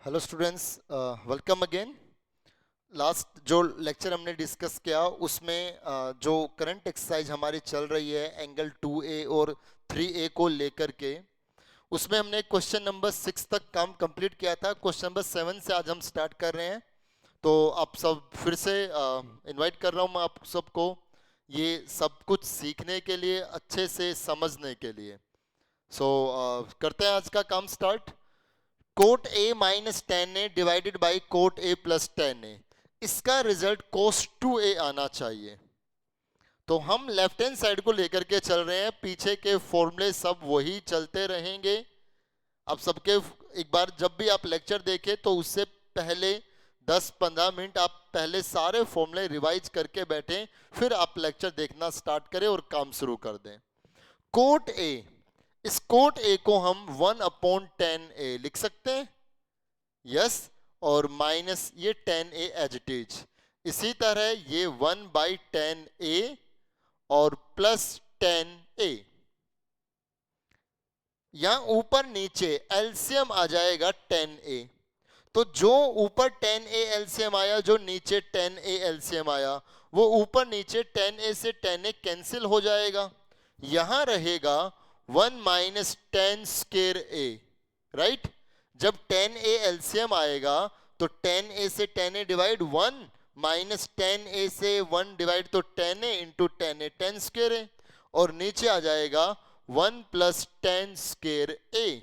Hello students, welcome again. Last जो lecture हमने discuss किया उसमें जो करंट एक्सरसाइज हमारी चल रही है एंगल 2A और 3A को लेकर के, उसमें हमने क्वेश्चन नंबर 6 तक काम कंप्लीट किया था। क्वेश्चन नंबर 7 से आज हम स्टार्ट कर रहे हैं। तो आप सब फिर से इनवाइट कर रहा हूँ मैं आप सबको, ये सब कुछ सीखने के लिए, अच्छे से समझने के लिए। सो करते हैं आज का काम start. Cot A minus ten A divided by cot A plus ten A, इसका रिजल्ट कोस टू ए आना चाहिए। तो हम लेफ्ट हैंड साइड को लेकर के चल रहे हैं, पीछे के फॉर्मूले सब वही चलते रहेंगे। आप सबके एक बार जब भी आप लेक्चर देखें तो उससे पहले 10-15 मिनट आप पहले सारे फॉर्मूले रिवाइज करके बैठें, फिर आप लेक्चर देखना स्टार्ट करें और काम शुरू कर दें। कोट ए, इस कोट ए को हम 1/10 ए लिख सकते हैं, यस, और माइनस ये 10A एज इट इज। इसी तरह ये 1/10A और प्लस 10A, यहां ऊपर नीचे एलसीएम आ जाएगा 10A। तो जो ऊपर 10A एलसीएम आया, जो नीचे 10A एलसीएम आया, वो ऊपर नीचे 10A से 10A कैंसिल हो जाएगा। यहां रहेगा 1 माइनस 10 स्क्वायर A, राइट। जब 10A एलसीएम आएगा तो 10A से 10A डिवाइड 1 माइनस 10A से 1 डिवाइड तो 10A into 10A 10 square A, और नीचे आ जाएगा 1 प्लस 10 स्क्वायर A।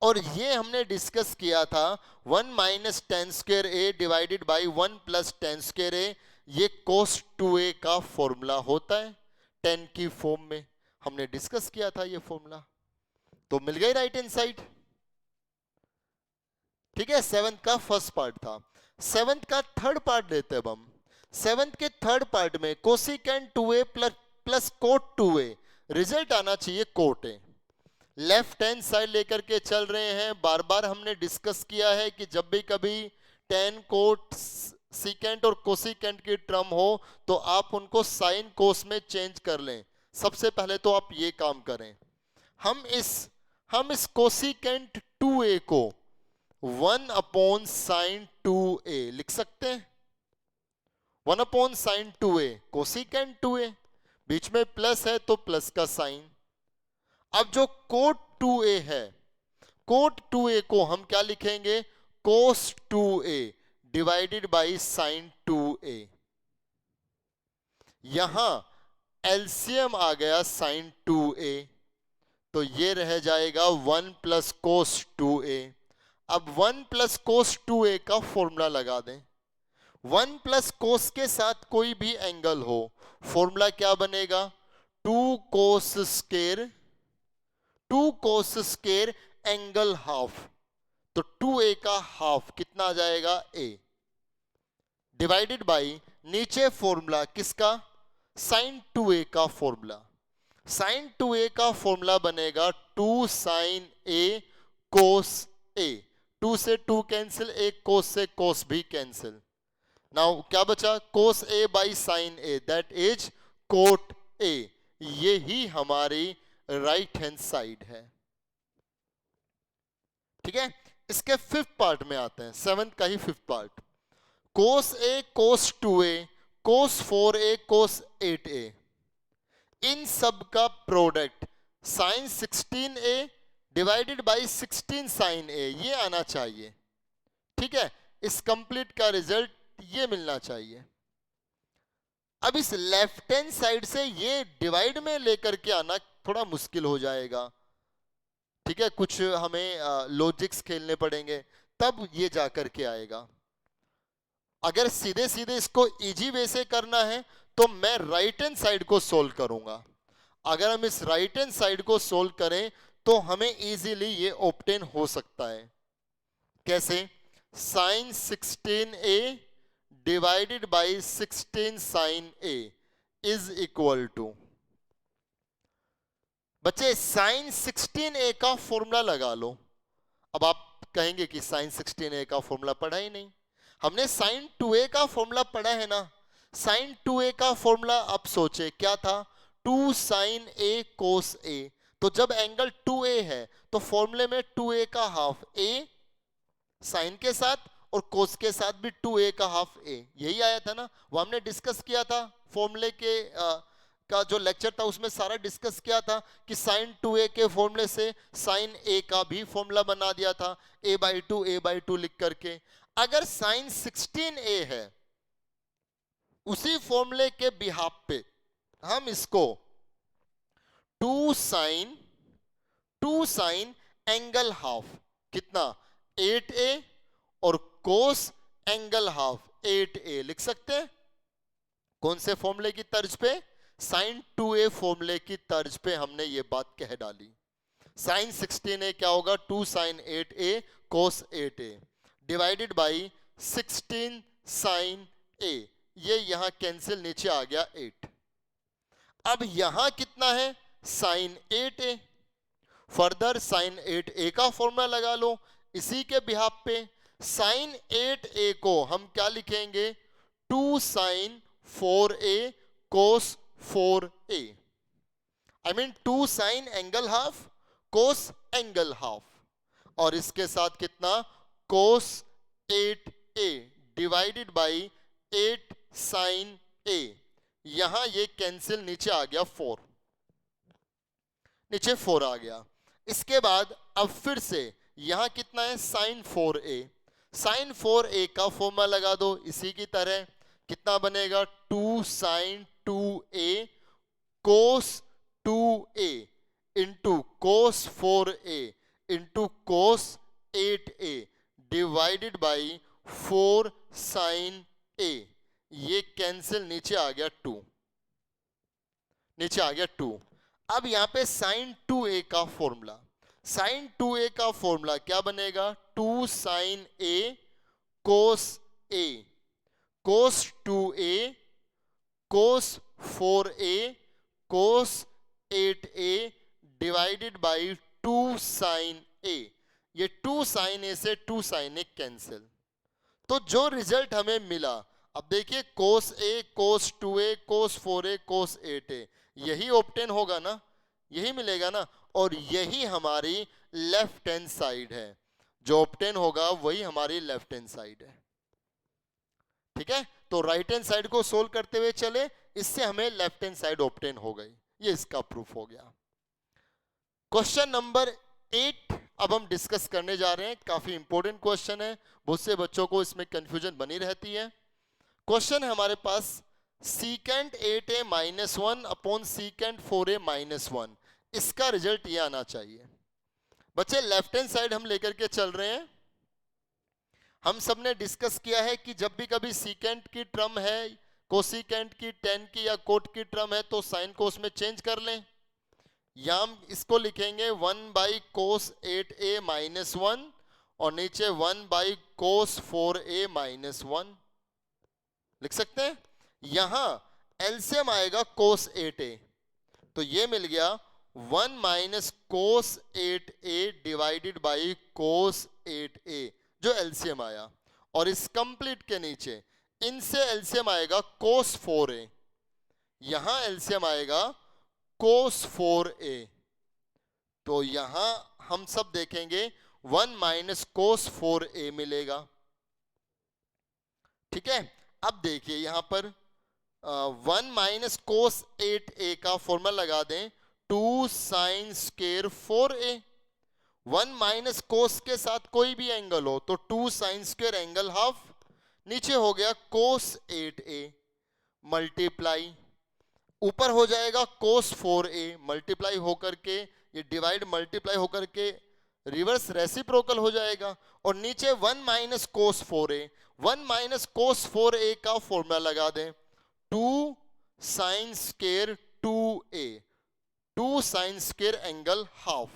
और ये हमने डिस्कस किया था 1 minus 10 square A divided by 1 plus 10 square A, ये कोस 2A का फॉर्मूला होता है। 10 की फॉर्म में हमने डिस्कस किया था ये फॉर्मूला। तो मिल गई राइट हैंड साइड, ठीक है। सेवंथ का फर्स्ट पार्ट था। सेवंथ का थर्ड पार्ट लेते हैं अब हम। सेवंथ के थर्ड पार्ट में cosecant 2A plus coat 2A, result आना चाहिए cot A. Left hand side लेकर के चल रहे हैं। बार बार हमने डिस्कस किया है कि जब भी कभी टेन कोट सीकेंट और कोसिकेंट की टर्म हो तो आप उनको साइन कोस में चेंज कर लें। सबसे पहले तो आप ये काम करें। हम इस कोसिकेंट 2A को 1/sin2A लिख सकते हैं। 1/sin2A कोसिकेंट 2A, बीच में प्लस है तो प्लस का साइन। अब जो कोट 2A है, कोट 2A को हम क्या लिखेंगे, कोस 2A divided by sine 2A। यहां एलसीएम आ गया साइन 2A, तो ये रह जाएगा 1 प्लस कोस 2A। अब 1 प्लस कोस 2A का फॉर्मूला लगा दें। 1 प्लस कोस के साथ कोई भी एंगल हो, फॉर्मूला क्या बनेगा, 2 cos square, 2 cos square angle half, तो 2A का हाफ कितना आ जाएगा, A, डिवाइडेड बाई नीचे फॉर्मूला किसका, साइन 2A का फॉर्मूला। साइन 2A का फॉर्मूला बनेगा 2 साइन A कोस A, 2 से 2 कैंसिल, एक कोस से कोस भी कैंसिल। नाउ क्या बचा, cos A by sine A, that is cot A। ये ही हमारी राइट हैंड साइड है, ठीक है। इसके फिफ्थ पार्ट में आते हैं, सेवंथ का ही fifth part. Cos A cos 2A cos 4A cos 8A, इन सब का product sine 16A divided by 16 sine A, ये आना चाहिए, ठीक है। इस कंप्लीट का रिजल्ट ये मिलना चाहिए। अब इस लेफ्ट हैंड साइड से ये डिवाइड में लेकर के आना थोड़ा मुश्किल हो जाएगा, ठीक है। कुछ हमें लॉजिक्स खेलने पड़ेंगे तब ये जा करके आएगा। अगर सीधे सीधे इसको इजी वे से करना है तो मैं राइट हैंड साइड को सोल्व करूंगा। अगर हम इस राइट हैंड साइड को सोल्व करें तो हमें इजीली ये ऑब्टेन हो सकता है। कैसे, sine 16A divided by 16 sine A is equal to, बच्चे साइन 16A का फॉर्मूला लगा लो। अब आप कहेंगे कि साइन 16A का फॉर्मूला पढ़ा ही नहीं, हमने साइन 2A का फॉर्मूला पढ़ा है ना। साइन 2A का फॉर्मूला आप सोचे क्या था, 2 साइन A कोस A। तो जब एंगल 2A है तो फॉर्मूले में 2A का हाफ A साइन के साथ और कोस के साथ भी 2a का हाफ a, यही आया था ना, वो हमने डिस्कस किया था फॉर्मूले के का जो लेक्चर था उसमें सारा डिस्कस किया था कि साइन 2a के फॉर्मूले से साइन a का भी फॉर्मूला बना दिया था, a/2 लिख करके। अगर साइन 16a है, उसी फॉर्मूले के बिहाफ पे हम इसको 2 साइन एंगल हाफ, कितना 8a, और कोस एंगल हाफ 8a लिख सकते हैं। कौन से फॉर्मूले की तर्ज पे? साइन 2a फॉर्मूले की तर्ज पे हमने ये बात कह डाली। साइन 16a क्या होगा? 2 sine 8a cos 8a divided by 16 sine a, ये यहां कैंसिल, नीचे आ गया 8। अब यहां कितना है? Sign 8a। Further sign 8a का फॉर्मूला लगा लो इसी के बिहाफ पे। साइन 8a को हम क्या लिखेंगे? 2 sine 4a cos 4a, I mean 2 sine angle half cos angle half, और इसके साथ कितना? Cos 8a divided by 8 sine a, यहां ये कैंसिल, नीचे आ गया 4, नीचे 4 आ गया। इसके बाद अब फिर से यहां कितना है? Sign 4a। साइन 4a का फॉर्मूला लगा दो इसी की तरह, कितना बनेगा? 2 sine 2a cos 2a into cos 4a into cos 8a divided by 4 sine a, ये कैंसिल, नीचे आ गया 2, नीचे आ गया 2। अब यहां पे साइन 2a का फॉर्मूला, साइन 2a का फॉर्मूला क्या बनेगा? 2 sine a cos a cos 2a cos 4a cos 8a divided by 2 sine a, ये 2 साइन a से 2 साइन a कैंसिल। तो जो रिजल्ट हमें मिला, अब देखिए कोस a cos 2a cos 4a cos 8a, यही ऑब्टेन होगा ना, यही मिलेगा ना, और यही हमारी लेफ्ट हैंड साइड है। जो ऑब्टेन होगा वही हमारी लेफ्ट हैंड साइड है। ठीक है, तो राइट हैंड साइड को सोल्व करते हुए चले, इससे हमें लेफ्ट हैंड साइड ऑब्टेन हो गई, ये इसका प्रूफ हो गया। क्वेश्चन नंबर 8 अब हम डिस्कस करने जा रहे हैं, काफी इंपॉर्टेंट क्वेश्चन है, बहुत से बच्चों को इसमें कंफ्यूजन बनी रहती है। क्वेश्चन है हमारे पास, secant 8a minus 1 upon secant 4a minus 1, इसका रिजल्ट ये आना चाहिए। बच्चे लेफ्ट हैंड साइड हम लेकर के चल रहे हैं। हम सब ने डिस्कस किया है कि जब भी कभी सीकेंट की टर्म है, कोसीकेंट की, टेन की या कोट की टर्म है, तो साइन को उसमें चेंज कर लें। या हम इसको लिखेंगे 1 बाई कोस 8a माइनस 1, और नीचे 1 बाई कोस 4a माइनस 1 लिख सकते हैं। यहां एलसीएम आएगा कोस 8a, तो ये मिल गया 1 minus cos 8a divided by cos 8a, जो एलसीएम आया। और इस कंप्लीट के नीचे इनसे एलसीएम आएगा कोस 4a, यहां एलसीएम आएगा कोस 4a, तो यहां हम सब देखेंगे 1 माइनस कोस 4a मिलेगा। ठीक है, अब देखिए यहां पर 1 माइनस कोस 8a का फॉर्मूला लगा दें, 2 sine square 4a। 1 minus cos के साथ कोई भी एंगल हो तो 2 साइन स्क्वायर एंगल हाफ, नीचे हो गया कोस 8a मल्टीप्लाई, ऊपर हो जाएगा कोस 4a मल्टीप्लाई होकर के, ये डिवाइड मल्टीप्लाई होकर के रिवर्स रेसिप्रोकल हो जाएगा, और नीचे 1 minus cos 4a, 1 minus cos 4a का फॉर्मूला लगा दें, 2 sine square 2a, 2 sine square angle half.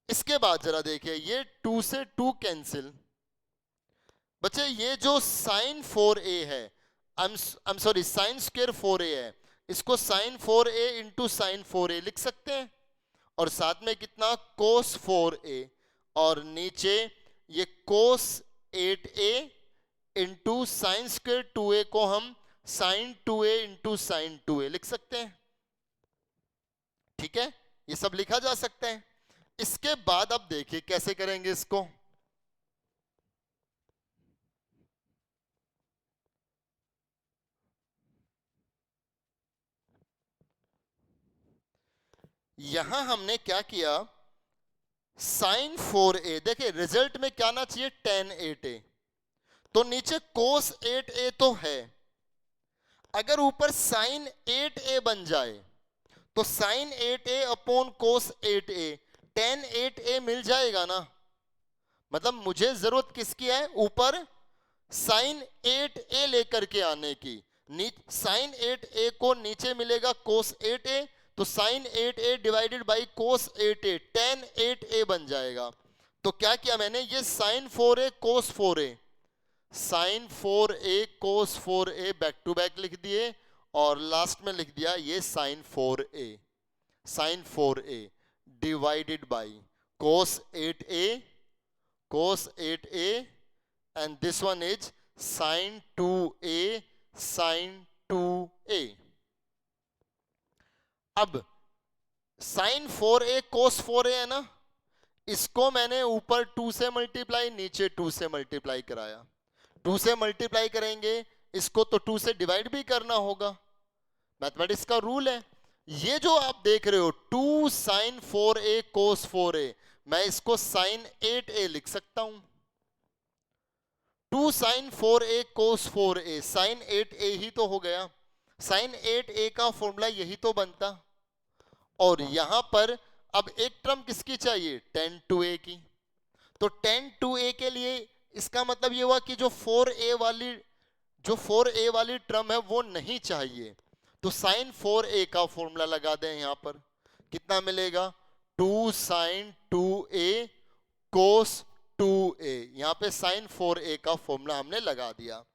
इसके बाद जरा देखिए, ये 2 से 2 कैंसिल। बच्चे ये जो साइन 4a है, I am sorry sine square 4a है, इसको sign 4a into sine 4a लिख सकते हैं, और साथ में कितना कोस 4a, और नीचे ये कोस 8a into sine square 2a को हम sign 2a into sine 2a लिख सकते हैं। ठीक है, ये सब लिखा जा सकता है। इसके बाद अब देखिए कैसे करेंगे इसको। यहां हमने क्या किया, साइन 4a, देखिए रिजल्ट में क्या आना चाहिए, tan 8a, तो नीचे cos 8a तो है, अगर ऊपर साइन 8a बन जाए तो sine 8a upon cos 8a, tan 8a मिल जाएगा ना। मतलब मुझे जरूरत किसकी है, ऊपर साइन 8a लेकर के आने की। साइन 8a को नीचे मिलेगा cos 8a, तो sine 8a divided by cos 8a, tan 8a बन जाएगा। तो क्या किया मैंने, ये sine 4a cos 4a, sine 4a cos 4a back to back लिख दिए, और लास्ट में लिख दिया ये sine 4a, sine 4a divided by cos 8a, cos 8a, and this one is sin 2a, sin 2a। अब sin 4a cos 4a है ना, इसको मैंने ऊपर 2 से मल्टीप्लाई, नीचे 2 से मल्टीप्लाई कराया। 2 से मल्टीप्लाई करेंगे, इसको तो 2 से डिवाइड भी करना होगा, मैथमेटिक्स का रूल है। ये जो आप देख रहे हो 2 sin 4a cos 4a, मैं इसको sin 8a लिख सकता हूं। 2 sin 4a cos 4a, sin 8a ही तो हो गया, sin 8a का फॉर्मूला यही तो बनता। और यहां पर अब एक टर्म किसकी चाहिए, tan 2a की, तो tan 2a के लिए इसका मतलब ये हुआ कि जो 4a वाली टर्म है वो नहीं चाहिए, तो sin 4a का फॉर्मूला लगा दें यहां पर, कितना मिलेगा, 2 sin 2a cos 2a, यहां पे sin 4a का फॉर्मूला हमने लगा दिया,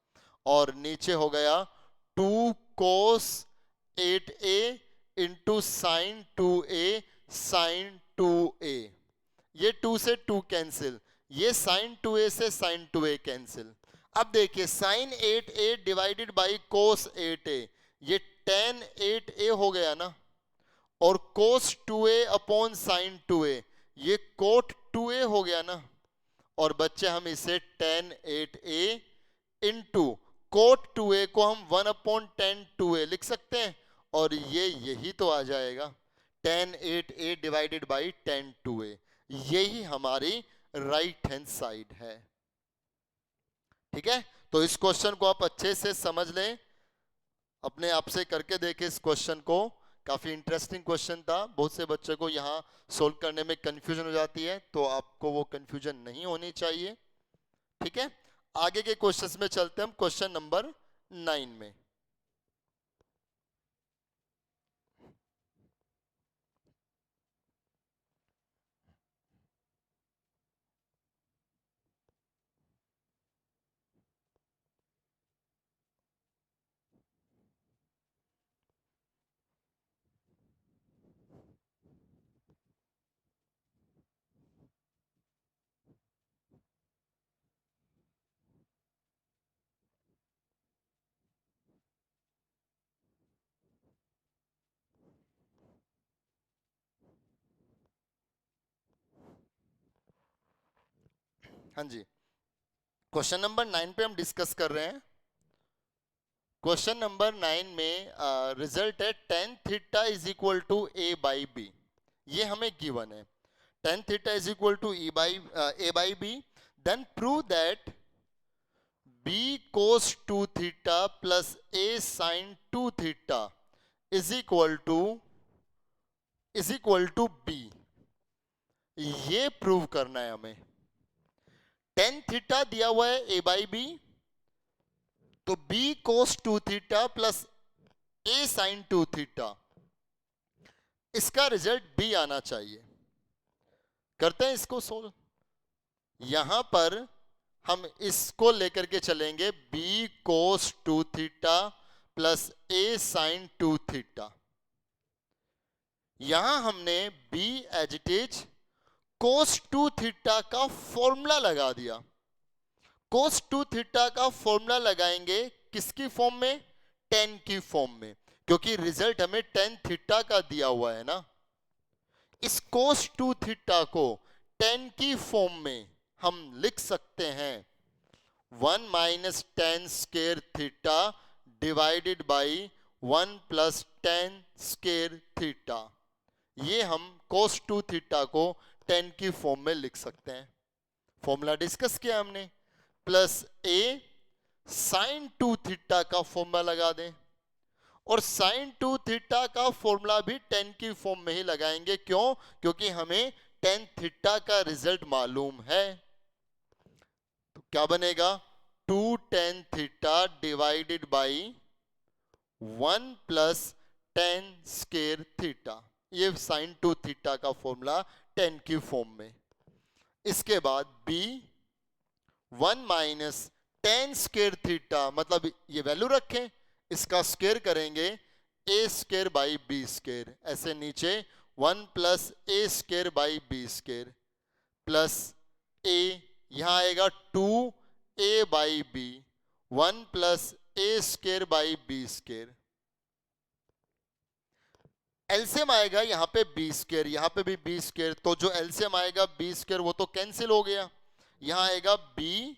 और नीचे हो गया 2 cos 8a into sine 2a sin 2a, ये 2 से 2 कैंसिल, ये sin 2a से sin 2a कैंसिल। अब देखिए sin 8a divided by cos 8a, ये tan 8a हो गया ना, और cos 2a upon sin 2a, ये cot 2a हो गया ना, और बच्चे हम इसे tan 8a into cot 2a को हम 1 अपॉन tan 2a लिख सकते हैं, और ये यही तो आ जाएगा tan 8a divided by tan 2a, यही हमारी राइट हैंड साइड है। ठीक है, तो इस क्वेश्चन को आप अच्छे से समझ लें, अपने आप से करके देखें इस क्वेश्चन को, काफी इंटरेस्टिंग क्वेश्चन था। बहुत से बच्चों को यहाँ सोल्व करने में कंफ्यूजन हो जाती है, तो आपको वो कंफ्यूजन नहीं होनी चाहिए। ठीक है, आगे के क्वेश्चंस में चलते हैं हम, क्वेश्चन नंबर 9 में। हाँ जी, क्वेश्चन नंबर 9 पे हम डिस्कस कर रहे हैं। क्वेश्चन नंबर 9 में रिजल्ट है tan theta is equal to a by b, ये हमें गिवन है। tan theta is equal to a by b, then prove that b cos 2 theta plus a sin 2 theta is equal to b, ये prove करना है हमें। tan theta दिया हुआ है a बाई बी, तो b cos 2 theta plus a sin 2 theta, इसका result b आना चाहिए। करते हैं इसको सोल्व। यहां पर हम इसको लेकर के चलेंगे b cos 2 theta plus a sin 2 theta, यहां हमने b as it is cos 2 theta का फॉर्मूला लगा दिया। cos 2 थीटा का फॉर्मूला लगाएंगे किसकी फॉर्म में, tan की फॉर्म में, क्योंकि रिजल्ट हमें tan थीटा का दिया हुआ है ना। इस cos 2 थीटा को tan की फॉर्म में हम लिख सकते हैं 1 minus tan square theta divided by 1 plus tan square theta, ये हम cos 2 थीटा को tan की फॉर्म में लिख सकते हैं। फॉर्मूला डिस्कस किया हमने, प्लस a sin 2 थीटा का फॉर्मूला लगा दें, और sin 2 थीटा का फॉर्मूला भी tan की फॉर्म में ही लगाएंगे। क्यों? क्योंकि हमें tan थीटा का रिजल्ट मालूम है। तो क्या बनेगा? 2 tan theta divided by 1 plus tan square theta. ये sin 2 थीटा का फॉर्मूला tan की फॉर्म में। इसके बाद b 1 minus tan square theta, मतलब ये वैल्यू रखें, इसका स्क्वायर करेंगे a square by b square, ऐसे नीचे 1 plus a square by b square plus a, यहां आएगा 2a by b, 1 plus a square by b square. LCM आएगा यहाँ पे बी स्क्वायर, यहाँ पे भी बी स्क्वायर, तो जो एलसीएम आएगा बी स्क्वायर वो तो कैंसिल हो गया। यहाँ आएगा b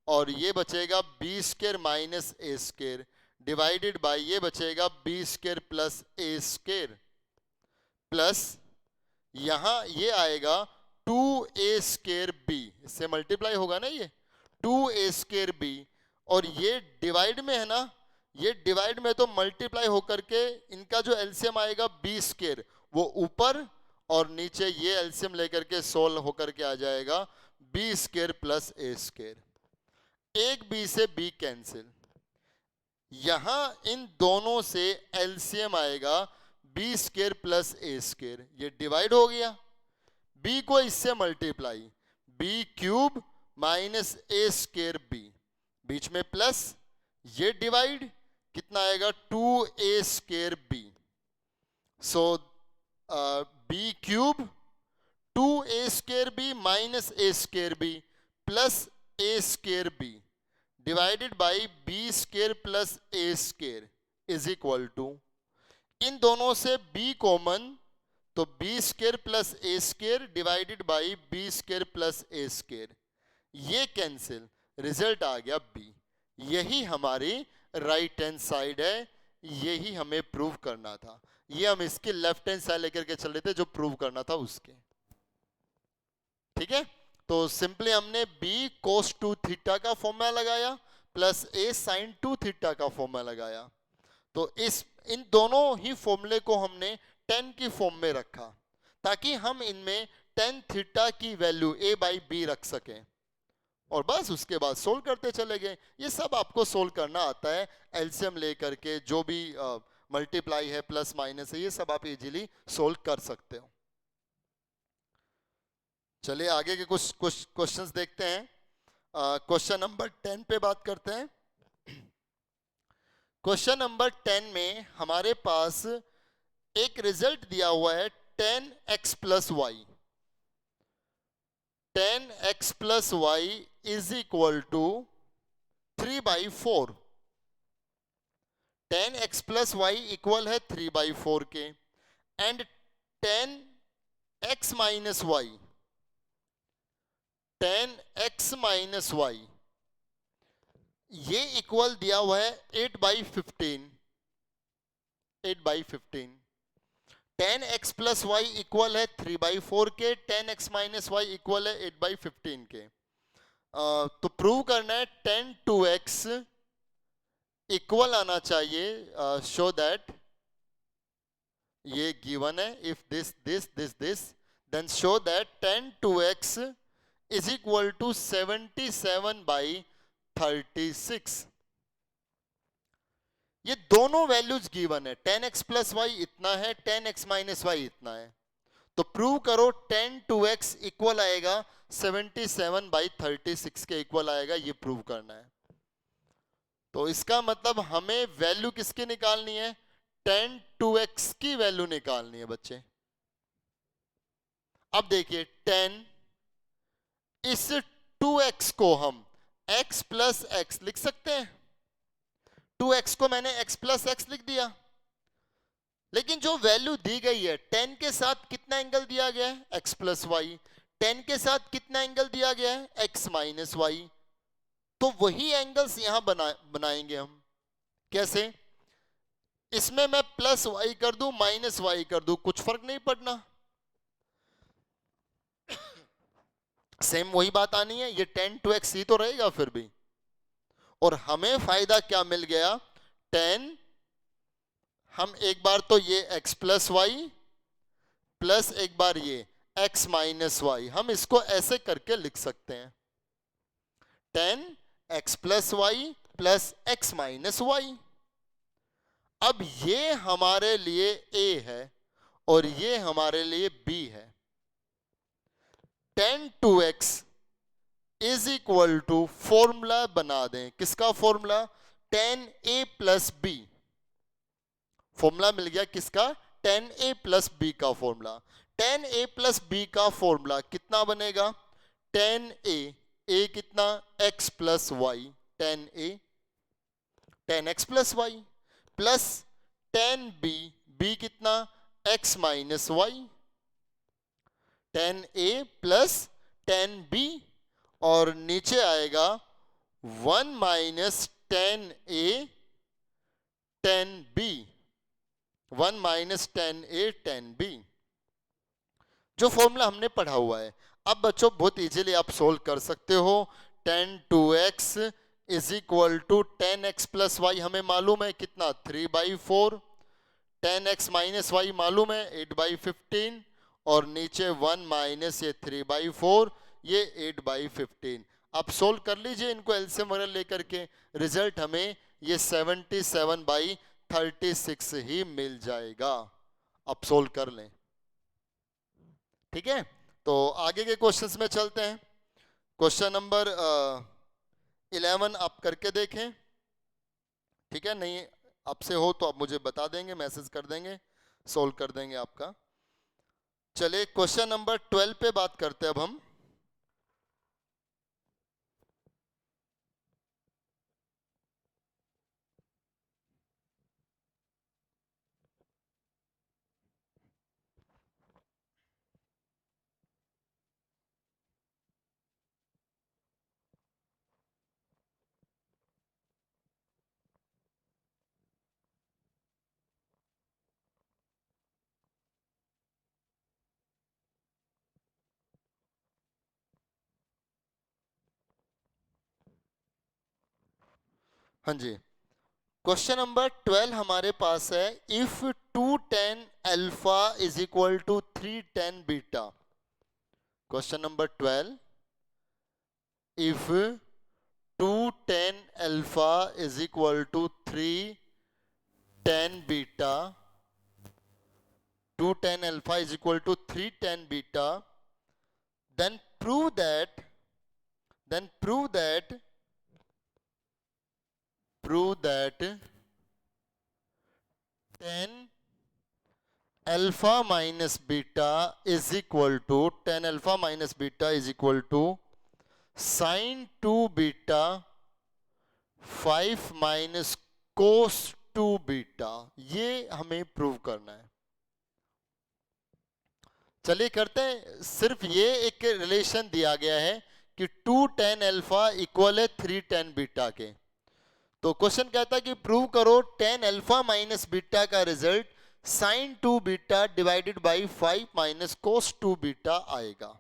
और ये बचेगा b square minus a square divided by ये बचेगा b square plus a square, plus यहाँ ये आएगा 2a स्क्वायर b, इससे मल्टीप्लाई होगा ना ये 2a स्क्वायर b, और ये डिवाइड में है ना, ये डिवाइड में तो मल्टीप्लाई होकर के इनका जो एलसीएम आएगा बी स्क्वायर वो ऊपर, और नीचे ये एलसीएम लेकर के सोल्व होकर के आ जाएगा b square plus a square. एक बी से बी कैंसिल, यहां इन दोनों से एलसीएम आएगा b square plus a square, ये डिवाइड हो गया, b को इससे multiply, b cube minus a square b, बीच में प्लस, ये डिवाइड, कितना आएगा 2a square b, so b cube 2a square b minus a square b plus a square b divided by b square plus a square is equal to, इन दोनों से b common, तो b square plus a square divided by b square plus a square, ये cancel, result आ गया b। यही हमारी right hand side है, यही हमें प्रूव करना था। ये हम इसके लेफ्ट हैंड साइड लेकर के चल रहे थे जो प्रूव करना था उसके, ठीक है। तो सिंपली हमने b cos 2 थीटा का फॉर्मूला लगाया प्लस a sin 2 थीटा का फॉर्मूला लगाया, तो इन दोनों ही फॉर्मूले को हमने tan की फॉर्म में रखा ताकि हम इनमें tan थीटा की वैल्यू a बाई बी रख सकें, और बस उसके बाद सोल्व करते चले गए। ये सब आपको सोल्व करना आता है, एलसीएम लेकर के जो भी मल्टीप्लाई है प्लस माइनस है ये सब आप इजीली सोल्व कर सकते हो। चलिए आगे के कुछ क्वेश्चंस देखते हैं। क्वेश्चन नंबर 10 पे बात करते हैं। क्वेश्चन नंबर 10 में हमारे पास एक रिजल्ट दिया हुआ है 10x plus y, 10x plus y is equal to 3/4। 10x plus y equal है 3/4 के, and 10x minus y, 10x minus y ये इक्वल दिया हुआ है 8/15, 8/15। 10x प्लस वाई इक्वल है 3/4 के, 10x माइनस वाई इक्वल है 8/15 के। तो प्रूव करना है 10 2x इक्वल आना चाहिए, शो दैट ये गिवन है, if this then show that 10 2x is equal to 77/36। ये दोनों वैल्यूज गिवन है, 10x प्लस वाई इतना है, 10x माइनस वाई इतना है, तो प्रूव करो 10 2x इक्वल आएगा 77/36 के इक्वल आएगा, ये प्रूव करना है। तो इसका मतलब हमें वैल्यू किसकी निकालनी है? 10 2x की वैल्यू निकालनी है बच्चे। अब देखिए 10, इस 2x को हम x प्लस एक्स लिख सकते हैं, 2x को मैंने x प्लस एक्स लिख दिया, लेकिन जो वैल्यू दी गई है 10 के साथ कितना एंगल दिया गया है? x plus Y. 10 के साथ कितना एंगल दिया गया है? x minus y. तो वही एंगल्स यहां बनाएंगे हम। कैसे? इसमें मैं प्लस वाई कर दूं माइनस वाई कर दूं, कुछ फर्क नहीं पड़ना, सेम वही बात आनी है। ये 10 2x ही तो रहेगा फिर भी। और हमें फायदा क्या मिल गया, 10, हम एक बार तो ये x प्लस वाई प्लस एक बार ये x माइनस वाई, हम इसको ऐसे करके लिख सकते हैं 10 x plus Y plus x minus y. अब ये हमारे लिए a है और ये हमारे लिए b है। 10 2x is equal to, formula बना दें, किसका formula, 10a plus B. Formula मिल गया किसका, 10a प्लस बी का फॉर्मूला। 10a प्लस बी का फॉर्मूला कितना बनेगा, 10a, a कितना, x plus Y, 10a 10x plus Y plus 10b, b कितना, x minus Y, 10a plus 10b, और नीचे आएगा 1 minus 10a 10b, 1 minus 10a 10b, जो फॉर्मूला हमने पढ़ा हुआ है। अब बच्चों बहुत इजीली आप सोल्व कर सकते हो। 10 2x is equal to 10x plus y हमें मालूम है कितना, 3/4, 10x माइनस वाई मालूम है 8/15, और नीचे 1 माइनस ये 3/4, ये 8/15। आप सोल्व कर लीजिए इनको एलसीएम वगैरह लेकर के, रिजल्ट हमें ये 77/36 ही मिल जाएगा। आप सोल्व कर लें, ठीक है। तो आगे के क्वेश्चंस में चलते हैं। क्वेश्चन नंबर 11 आप करके देखें, ठीक है। नहीं आपसे हो तो आप मुझे बता देंगे, मैसेज कर देंगे, सोल्व कर देंगे आपका। चलिए क्वेश्चन नंबर 12 पे बात करते हैं अब हम। हाँ जी, क्वेश्चन नंबर 12 हमारे पास है, if 210 alpha is equal to 310 beta. Question number 12, if 210 alpha is equal to 310 beta, 210 alpha is equal to 310 beta, then prove that 10 alpha minus beta is equal to 10 alpha minus beta is equal to sin 2 beta 5 minus cos 2 beta। ये हमें prove करना है। चलिए करते हैं। सिर्फ ये एक रिलेशन दिया गया है कि 210 अल्फा इक्वल है 310 बीटा के। तो क्वेश्चन कहता है कि प्रूव करो 10 अल्फा माइनस बीटा का result sine 2 beta divided by 5 minus cos 2 beta आएगा।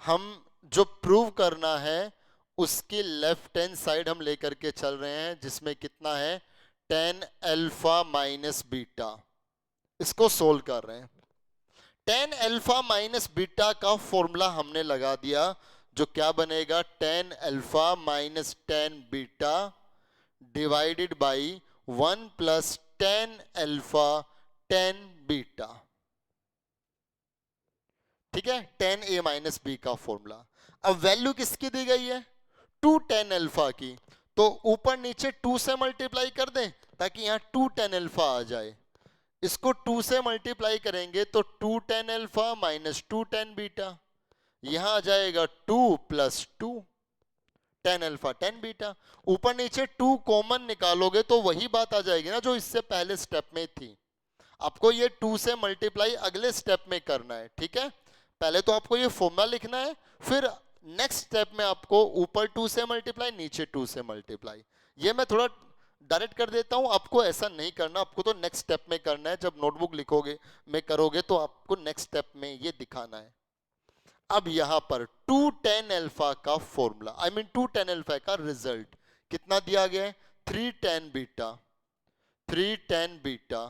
हम जो प्रूव करना है उसकी लेफ्ट हैंड साइड हम लेकर के चल रहे हैं, जिसमें कितना है 10 अल्फा माइनस बीटा, इसको सोल्व कर रहे हैं। 10 अल्फा माइनस बीटा का फॉर्मूला हमने लगा दिया, जो क्या बनेगा 10 alpha minus 10 beta divided by 1 plus 10 alpha 10 beta, ठीक है, 10a माइनस बी का फॉर्मूला। अब वैल्यू किसकी दी गई है, 210 अल्फा की, तो ऊपर नीचे 2 से मल्टीप्लाई कर दें ताकि यहां 210 अल्फा आ जाए। इसको 2 से मल्टीप्लाई करेंगे तो 210 अल्फा माइनस 210 बीटा, यहां आ जाएगा 2 प्लस 2, 10 अल्फा 10 बीटा। ऊपर नीचे 2 कॉमन निकालोगे तो वही बात आ जाएगी ना जो इससे पहले स्टेप में थी। आपको ये 2 से मल्टीप्लाई अगले स्टेप में करना है, ठीक है। पहले तो आपको ये फॉर्मूला लिखना है, फिर नेक्स्ट स्टेप में आपको ऊपर 2 से मल्टीप्लाई नीचे 2 से मल्टीप्लाई। ये मैं थोड़ा डायरेक्ट कर देता हूं, आपको ऐसा नहीं करना, आपको तो नेक्स्ट स्टेप में करना है। जब नोटबुक लिखोगे में करोगे तो आपको नेक्स्ट स्टेप में ये दिखाना है। अब यहां पर 2 tan अल्फा का फॉर्मूला, आई मीन 2 tan अल्फा का रिजल्ट कितना दिया गया है, 3 tan beta, 3 tan beta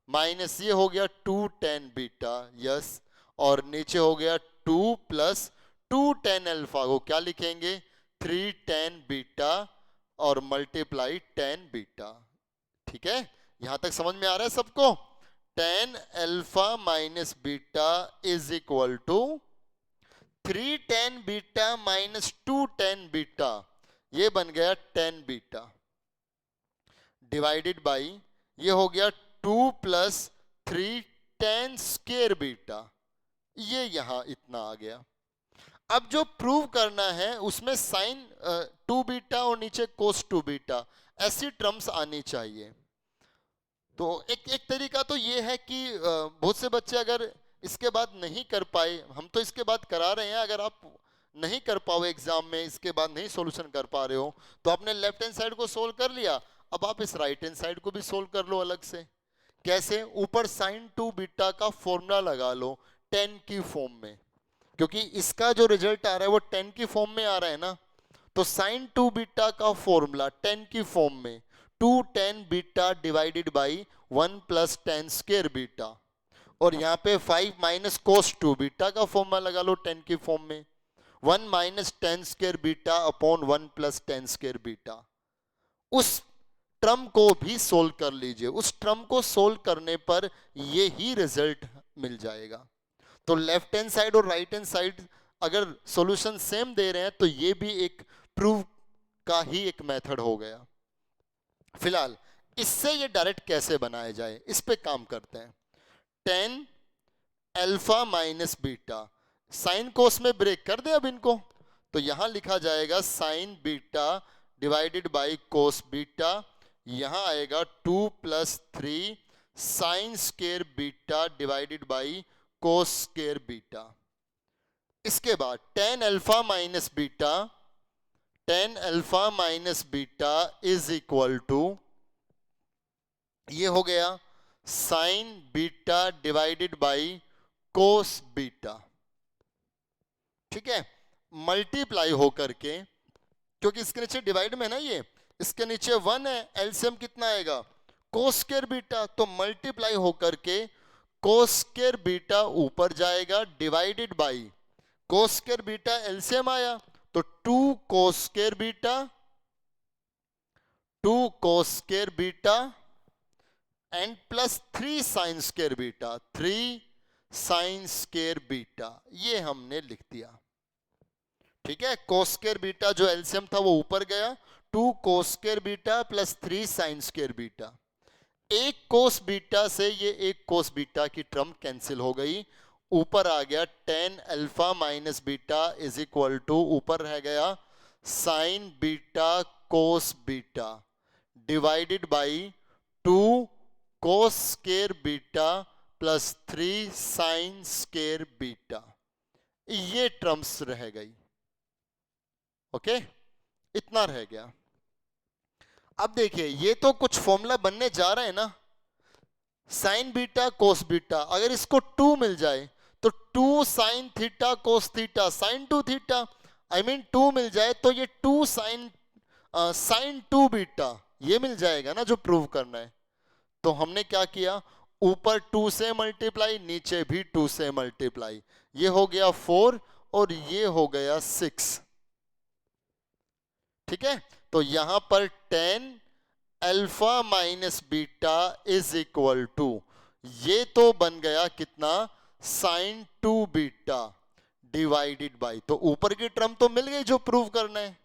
minus ये हो गया 2 tan बीटा, यस, और नीचे हो गया 2 प्लस 2 tan अल्फा को क्या लिखेंगे, 3 tan बीटा और मल्टीप्लाई tan बीटा। ठीक है, यहां तक समझ में आ रहा है सबको? tan alpha minus beta is equal to 3 tan beta minus 2 tan beta, ये बन गया tan बीटा, डिवाइडेड बाई ये हो गया 2 प्लस 3 tan स्क्वायर बीटा, ये यहां इतना आ गया। अब जो प्रूव करना है उसमें साइन 2 बीटा और नीचे कोस 2 बीटा ऐसी टर्म्स आनी चाहिए। तो एक तरीका तो ये है कि बहुत से बच्चे अगर इसके बाद नहीं कर पाए, हम तो इसके बाद करा रहे हैं, अगर आप नहीं कर पाओ एग्जाम में, इसके बाद नहीं सॉल्यूशन कर पा रहे हो, तो आपने लेफ्ट हैंड साइड को सोल्व कर लिया, अब आप इस राइट हैंड साइड को भी सोल्व कर लो अलग से। कैसे? ऊपर साइन 2 बीटा का फॉर्मूला लगा लो 10 की फॉर्म में, क्योंकि इसका जो रिजल्ट आ रहा है वो 10 की फॉर्म में आ रहा है ना, तो साइन 2 बीटा का फॉर्मूला 10 की फॉर्म में 2 tan beta divided by 1 plus tan square beta, और यहाँ पे 5 माइनस कोस 2 बीटा का फॉर्मूला लगा लो 10 की फॉर्म में 1 minus tan square beta upon 1 plus tan square beta. उस टर्म को भी सोल्व कर लीजिए, उस टर्म को सोल्व करने पर ये ही रिजल्ट मिल जाएगा। तो लेफ्ट हैंड साइड और राइट हैंड साइड अगर सॉल्यूशन सेम दे रहे हैं तो ये भी एक प्रूव का ही एक मेथड हो गया। फिलहाल इससे ये डायरेक्ट कैसे बनाया जाए इस पे काम करते हैं। tan alpha minus beta, sine cos में ब्रेक कर दे अब इनको, तो यहां लिखा जाएगा sine beta divided by cos beta, यहां आएगा 2 plus 3 sine square beta divided by cos square beta. इसके बाद tan alpha minus beta, tan alpha minus beta is equal to ये हो गया sine beta divided by cos beta. ठीक है, multiply होकर के, क्योंकि इसके नीचे डिवाइड में है ना, ये इसके नीचे 1 है, एलसीएम कितना आएगा कोस स्क्वायर बीटा, तो मल्टीप्लाई होकर के कोस स्क्वायर बीटा ऊपर जाएगा divided by cos square beta LCM आया तो 2 cos square beta, 2 cos square beta and plus 3 sine square beta, 3 sine square beta, ये हमने लिख दिया। ठीक है, कोस स्क्वायर बीटा जो एलसीएम था वो ऊपर गया, 2 cos square beta plus 3 sine square beta, एक कोस बीटा से ये एक कोस बीटा की टर्म कैंसिल हो गई, ऊपर आ गया tan alpha minus beta is equal to ऊपर रह गया sine beta cos beta divided by 2 cos square beta plus 3 sine square beta, ये टर्म्स रह गई। ओके, इतना रह गया। अब देखिए ये तो कुछ फॉर्मूला बनने जा रहा है ना, साइन बीटा कोस बीटा, अगर इसको 2 मिल जाए तो 2 sine theta cos theta sine 2 theta, आई मीन 2 मिल जाए तो ये 2 साइन 2 बीटा ये मिल जाएगा ना जो प्रूव करना है। तो हमने क्या किया, ऊपर 2 से मल्टीप्लाई, नीचे भी 2 से मल्टीप्लाई, ये हो गया 4 और ये हो गया 6। ठीक है, तो यहां पर tan alpha minus beta is equal to ये तो बन गया कितना साइन 2 बीटा डिवाइडेड बाई, तो ऊपर की टर्म तो मिल गई जो प्रूव करना है।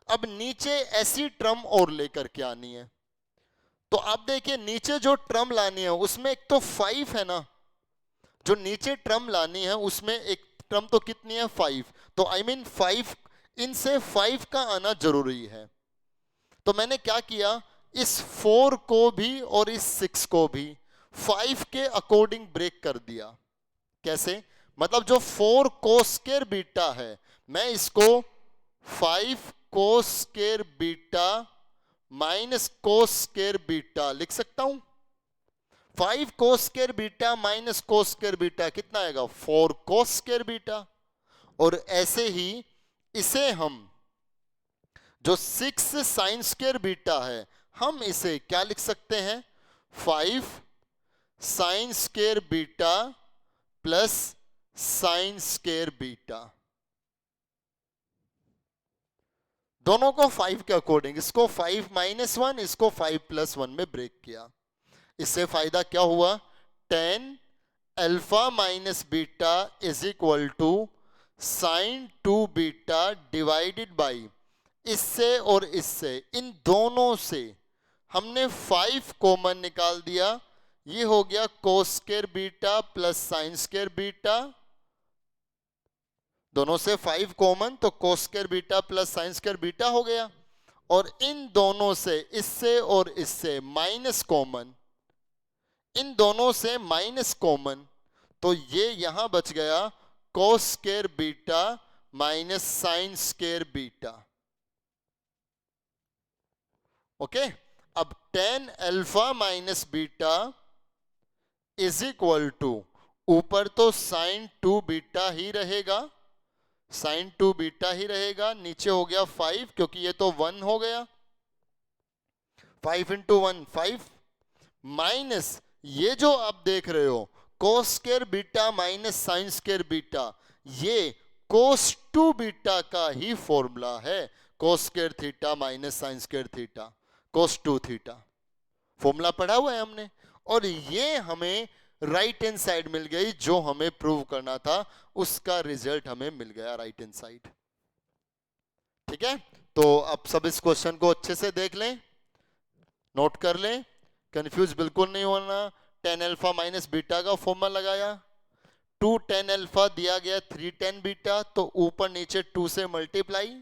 अब नीचे ऐसी टर्म और लेकर के आनी है, तो आप देखिए नीचे जो टर्म लानी है उसमें एक तो 5 है ना, जो नीचे टर्म लानी है उसमें एक टर्म तो कितनी है 5, तो आई मीन 5 इनसे 5 का आना जरूरी है। तो मैंने क्या किया, इस 4 को भी और इस 6 को भी 5 के अकॉर्डिंग ब्रेक कर दिया। कैसे? मतलब जो 4 कोस स्क्वायर बीटा है मैं इसको 5 कोस square beta minus cos square beta लिख सकता हूं। 5 कोस square beta minus cos square beta कितना आएगा? 4 कोस स्क्वायर बीटा। और ऐसे ही इसे हम जो 6 साइन स्क्वायर बीटा है, हम इसे क्या लिख सकते हैं? 5 sign square beta plus sine square beta. दोनों को 5 के अकॉर्डिंग, इसको 5 माइनस 1, इसको 5 प्लस 1 में ब्रेक किया। इससे फायदा क्या हुआ? 10 alpha minus beta is equal to sine 2 beta divided by, इससे और इससे, इन दोनों से हमने 5 कॉमन निकाल दिया। ये हो गया cos square beta plus sine square beta. दोनों से 5 कॉमन, तो कोस square beta plus sine square beta हो गया। और इन दोनों से, इससे और इससे माइनस कॉमन, इन दोनों से माइनस कॉमन, तो ये यहां बच गया cos square beta minus sine square beta. Okay, अब 10 alpha minus beta is equal to, ऊपर तो साइन 2 बीटा ही रहेगा, साइन 2 बीटा ही रहेगा, नीचे हो गया 5 क्योंकि ये तो 1 हो गया, 5 इंटू 1 5, माइनस ये जो आप देख रहे हो कोस square beta minus sine square beta, ये कोस 2 बीटा का ही फॉर्मूला है। Cos square theta minus sine square theta cos 2 theta, formula पढ़ा हुआ है हमने। और ये हमें राइट हैंड साइड मिल गई, जो हमें प्रूव करना था उसका रिजल्ट हमें मिल गया राइट हैंड साइड। ठीक है, तो अब सब इस क्वेश्चन को अच्छे से देख लें, नोट कर लें, कंफ्यूज बिल्कुल नहीं होना। 10 अल्फा माइनस बीटा का फॉर्मूला लगाया, 2 10 अल्फा दिया गया 3 10 बीटा, तो ऊपर नीचे 2 से मल्टीप्लाई,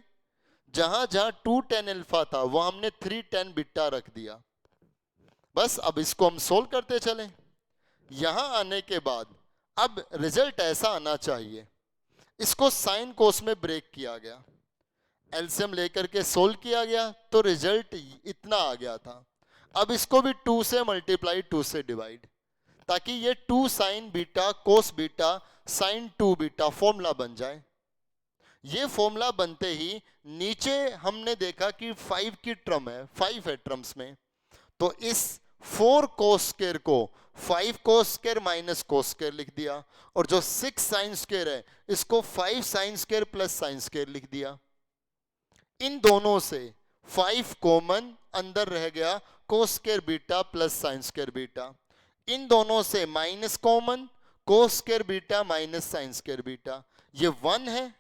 जहां जहां 2 10 अल्फा था वहां हमने 3 10 बीटा रख दिया। बस अब इसको हम सोल्व करते चलें। यहां आने के बाद अब रिजल्ट ऐसा आना चाहिए, इसको साइन कोस में ब्रेक किया गया, एलसीएम लेकर के सोल्व किया गया, तो रिजल्ट इतना आ गया था। अब इसको भी 2 से मल्टीप्लाई 2 से डिवाइड, ताकि ये 2 sign beta cos beta sine 2 beta formula बन जाए। ये फॉर्मूला बनते ही नीचे हमने देखा कि 5 की टर्म है, 5 है टर्म्स में, तो इस 4 कोस स्क्वायर को 5 cos square minus cos square लिख दिया, और जो 6 साइन स्क्वायर है इसको 5 sine square plus sine square लिख दिया। इन दोनों से 5 कॉमन, अंदर रह गया cos square beta plus sine square beta. इन दोनों से minus common, cos square beta minus sine square beta, ये 1 है,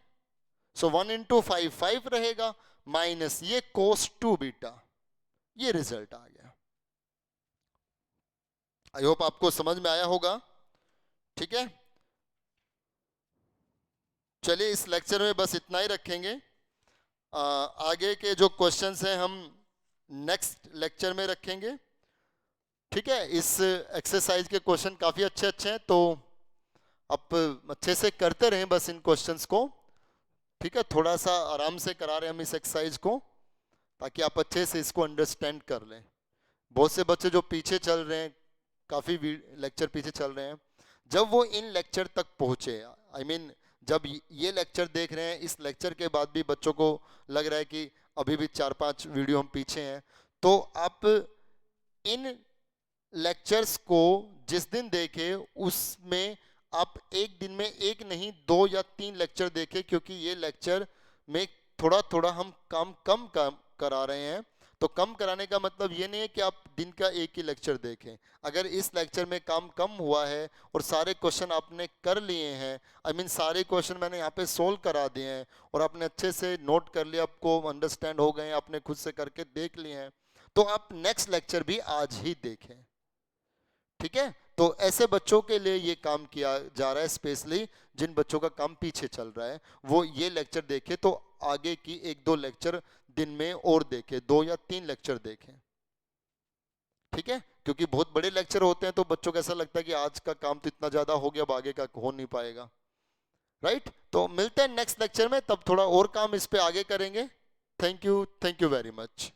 सो 1 इंटू 5 5 रहेगा, माइनस ये कोस 2 बीटा, ये रिजल्ट आ गया। आई होप आपको समझ में आया होगा। ठीक है, चलिए इस लेक्चर में बस इतना ही रखेंगे। आगे के जो क्वेश्चंस हैं हम नेक्स्ट लेक्चर में रखेंगे। ठीक है, इस एक्सरसाइज के क्वेश्चन काफ़ी अच्छे अच्छे हैं, तो आप अच्छे से करते रहें बस इन क्वेश्चंस को। ठीक है, थोड़ा सा आराम से करा रहे हैं हम इस एक्सरसाइज को, ताकि आप अच्छे से इसको अंडरस्टैंड कर लें। बहुत से बच्चे जो पीछे चल रहे हैं, काफ़ी लेक्चर पीछे चल रहे हैं, जब वो इन लेक्चर तक पहुँचे, आई मीन जब ये लेक्चर देख रहे हैं, इस लेक्चर के बाद भी बच्चों को लग रहा है कि अभी भी 4-5 वीडियो हम पीछे हैं, तो आप इन लेक्चर्स को जिस दिन देखें उसमें आप एक दिन में एक नहीं 2 या 3 लेक्चर देखें, क्योंकि ये लेक्चर में थोड़ा थोड़ा हम काम कम करा रहे हैं। तो कम कराने का मतलब ये नहीं है कि आप दिन का एक ही लेक्चर देखें। अगर इस लेक्चर में काम कम हुआ है और सारे क्वेश्चन आपने कर लिए हैं, आई मीन सारे क्वेश्चन मैंने यहाँ पे सोल्व करा दिए हैं और आपने अच्छे से नोट कर लिया, आपको अंडरस्टैंड हो गए, आपने खुद से करके देख लिए हैं, तो आप नेक्स्ट लेक्चर भी आज ही देखें। ठीक है, तो ऐसे बच्चों के लिए ये काम किया जा रहा है, स्पेशली जिन बच्चों का काम पीछे चल रहा है वो ये लेक्चर देखे, तो आगे की 1-2 लेक्चर दिन में और देखें, 2 या 3 लेक्चर देखें। ठीक है, क्योंकि बहुत बड़े लेक्चर होते हैं तो बच्चों को ऐसा लगता है कि आज का काम तो इतना ज्यादा हो गया, अब आगे का हो नहीं पाएगा। राइट, तो मिलते हैं नेक्स्ट लेक्चर में, तब थोड़ा और काम इस पे आगे करेंगे। Thank you very much.